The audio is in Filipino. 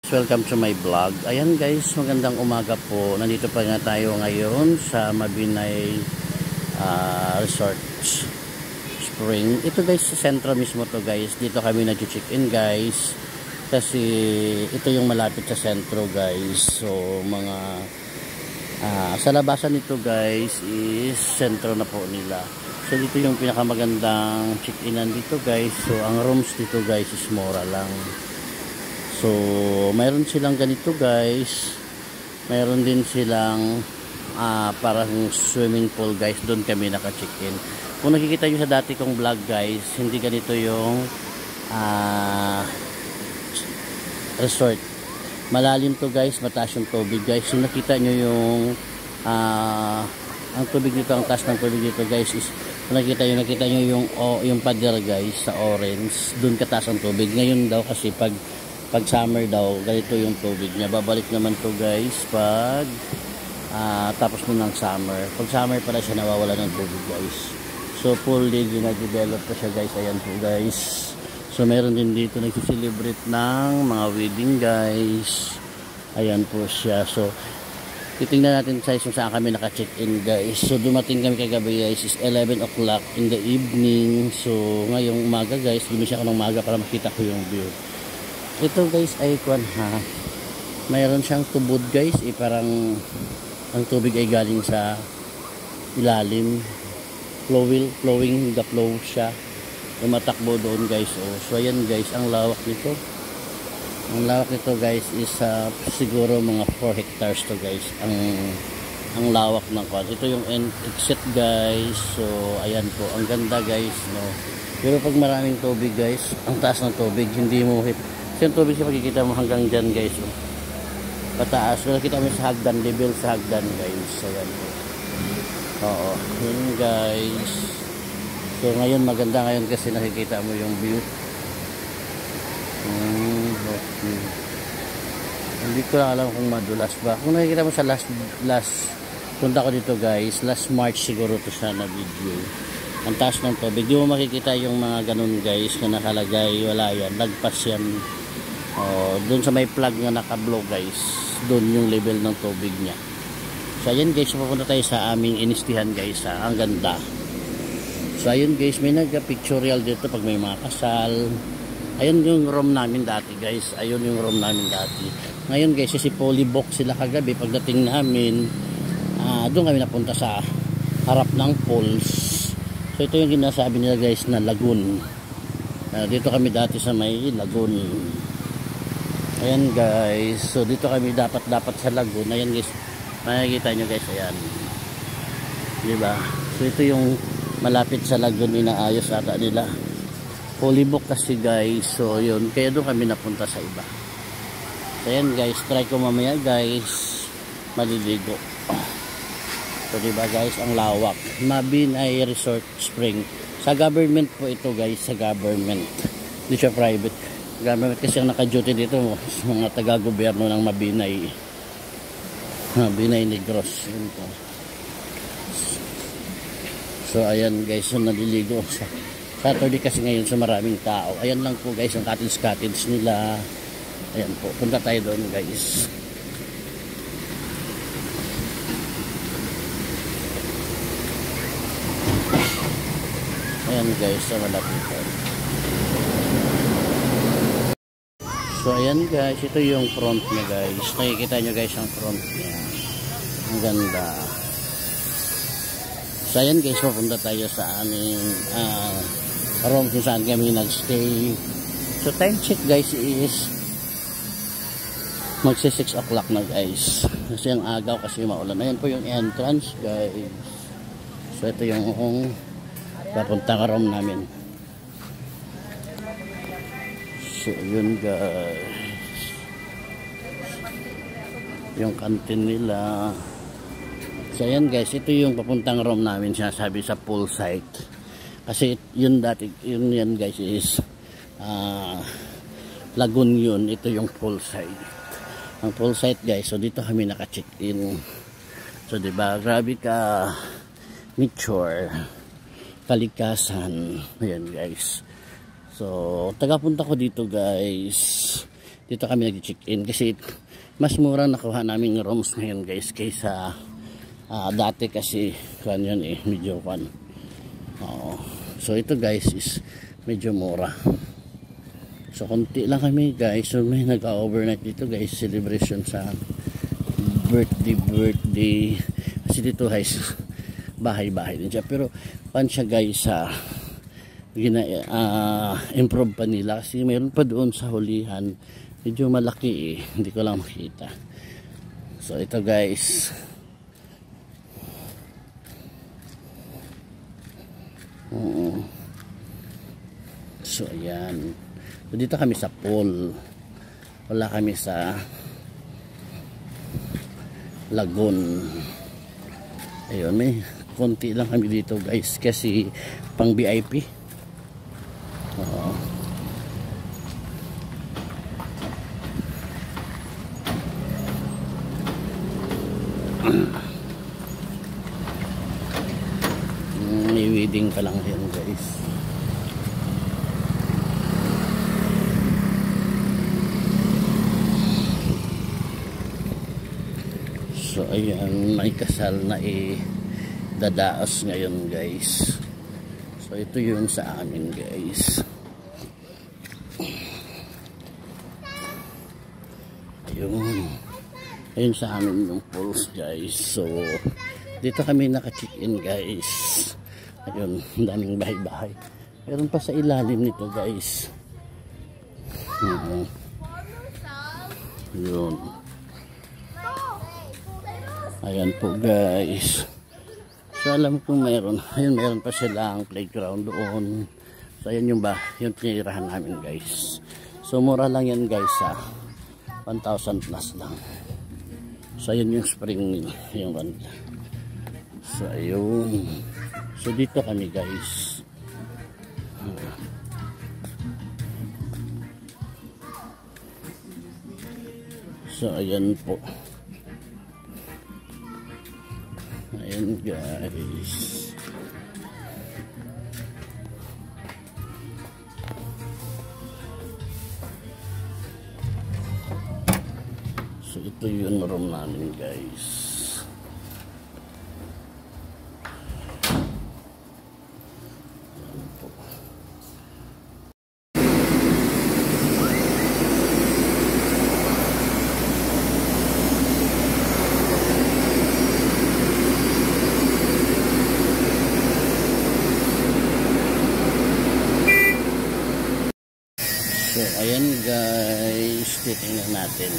Welcome to my vlog. Ayan guys, magandang umaga po. Nandito pa nga tayo ngayon sa Mabinay Resort Spring. Ito guys, sa sentro mismo to guys. Dito kami nag-check-in guys. Kasi ito yung malapit sa sentro guys. So mga sa labasan nito guys is sentro na po nila. So dito yung pinakamagandang check-inan dito guys. So ang rooms dito guys is mura lang. So, mayroon silang ganito guys. Mayroon din silang parang swimming pool guys. Doon kami naka-check-in. Kung nakikita nyo sa dati kong vlog guys, hindi ganito yung resort. Malalim to guys, mataas yung tubig guys. So, nakita nyo yung ang tubig dito, ang taas ng tubig dito guys is, kung nakita nyo yung pader guys sa orange. Doon kataas ang tubig. Ngayon daw kasi pag summer daw, ganito yung tubig niya. Babalik naman to guys pag tapos mo ng summer. Pag summer pala siya nawawala ng tubig guys. So fully gina-develop pa siya guys. Ayan po guys. So meron din dito nagsiselebrate ng mga wedding guys. Ayan po siya. So titingnan natin sa kung saan kami naka-check-in guys. So dumating kami kagabi guys is 11 o'clock in the evening. So ngayong umaga guys, gumising ako ng umaga para makita ko yung view. Ito guys ay mayroon siyang tubod guys, parang ang tubig ay galing sa ilalim, flowing the flow siya, tumatakbo doon guys. So ayan guys, ang lawak nito guys is siguro mga 4 hectares to guys, ang lawak ng kwan. Ito yung exit guys. So ayan po, ang ganda guys, no? Pero pag maraming tubig guys, ang taas ng tubig, hindi mo yung tubig siya makikita mo hanggang dyan guys, pataas. Kung nakita mo sa hagdan, level sa hagdan guys. So yan po. Oo, yun guys. So ngayon maganda ngayon kasi nakikita mo yung view. Okay. Hindi ko alam kung madulas ba. Kung nakikita mo sa last punta ko dito guys, last March siguro to siya na video. Ang taas ng tubig, di mo makikita yung mga ganun guys na nakalagay, wala yan, lagpas yan. Doon sa may plug nga naka-blow guys, doon yung level ng tubig niya. So ayan guys, pupunta tayo sa aming inistihan guys, ang ganda. So ayun guys, may nagka-pictorial dito pag may mga kasal. Ayun yung room namin dati guys, ayun yung room namin dati. Ngayon guys, si Polybook sila kagabi, pagdating namin doon kami napunta sa harap ng pools. So ito yung ginasabi nila guys na lagoon. Dito kami dati sa may lagoon. Ayan guys, so dito kami dapat sa lagoon. Ayan guys, makikita nyo guys, ayan, diba? So ito yung malapit sa lagoon, inaayos ata nila. Polybook kasi guys. So yun, kaya doon kami napunta sa iba. So ayan guys, try ko mamaya guys maliligo. So diba guys, ang lawak. Mabinay Resort Spring. Sa government po ito guys, sa government. Hindi siya private. Government kasi ang naka-duty dito, mga taga-gobyerno ng Mabinay Negros. So ayan guys, so naliligo sa Saturday kasi ngayon, so maraming tao. Ayan lang po guys ang cottage nila. Ayan po, punta tayo doon guys. Ayan guys, sa malapitan. So ayan guys, ito yung front niya guys. Nakikita nyo guys ang front niya. Ang ganda. So ayan guys, pupunta tayo sa aming room kung saan kami nagstay. So time check guys is magsi 6 o'clock na guys. Kasi ang agaw kasi maulan. Ayan po yung entrance guys. So ito yung papuntang room namin. So yun guys, yung canteen nila. So ayan guys, ito yung papuntang room namin, sinasabi sa pool site. Kasi yun dati, yun yan guys is lagoon yun. Ito yung pool site. Ang pool site guys, so dito kami naka-check-in. So diba, grabe ka nature, kalikasan. Ayan guys. So, tagapunta ko dito guys. dito kami nag-check-in kasi mas mura nakuha namin rooms ngayon guys kaysa dati kasi kan yun medyo kan. So ito guys is medyo mura. So konti lang kami guys. So may nag-overnight dito guys, celebration sa birthday kasi dito guys bahay-bahay din siya, pero pan siya guys improve pa nila kasi mayroon pa doon sa hulihan medyo malaki hindi ko lang makita. So ito guys, so ayan, so dito kami sa pool, wala kami sa lagoon. Ayun, may konti lang kami dito guys kasi pang VIP. May wedding pa lang yan guys. So ayan, may kasal na dadaos ngayon guys. So ito yung sa amin guys. Ayun sa amin yung pools guys. So dito kami naka-check-in guys. Ayun, daming bahay-bahay. Meron pa sa ilalim nito guys. Yun. Ayan po guys. So alam ko meron. Ayun, meron pa silang playground doon. So ayan yung tinirahan namin guys. So mura lang yan guys 1,000 plus lang. So ayun yung spring yung banda. So ayun. So dito kami guys. So ayan po. Ayan guys. So ito yung room namin guys. So ayan guys, titingnan natin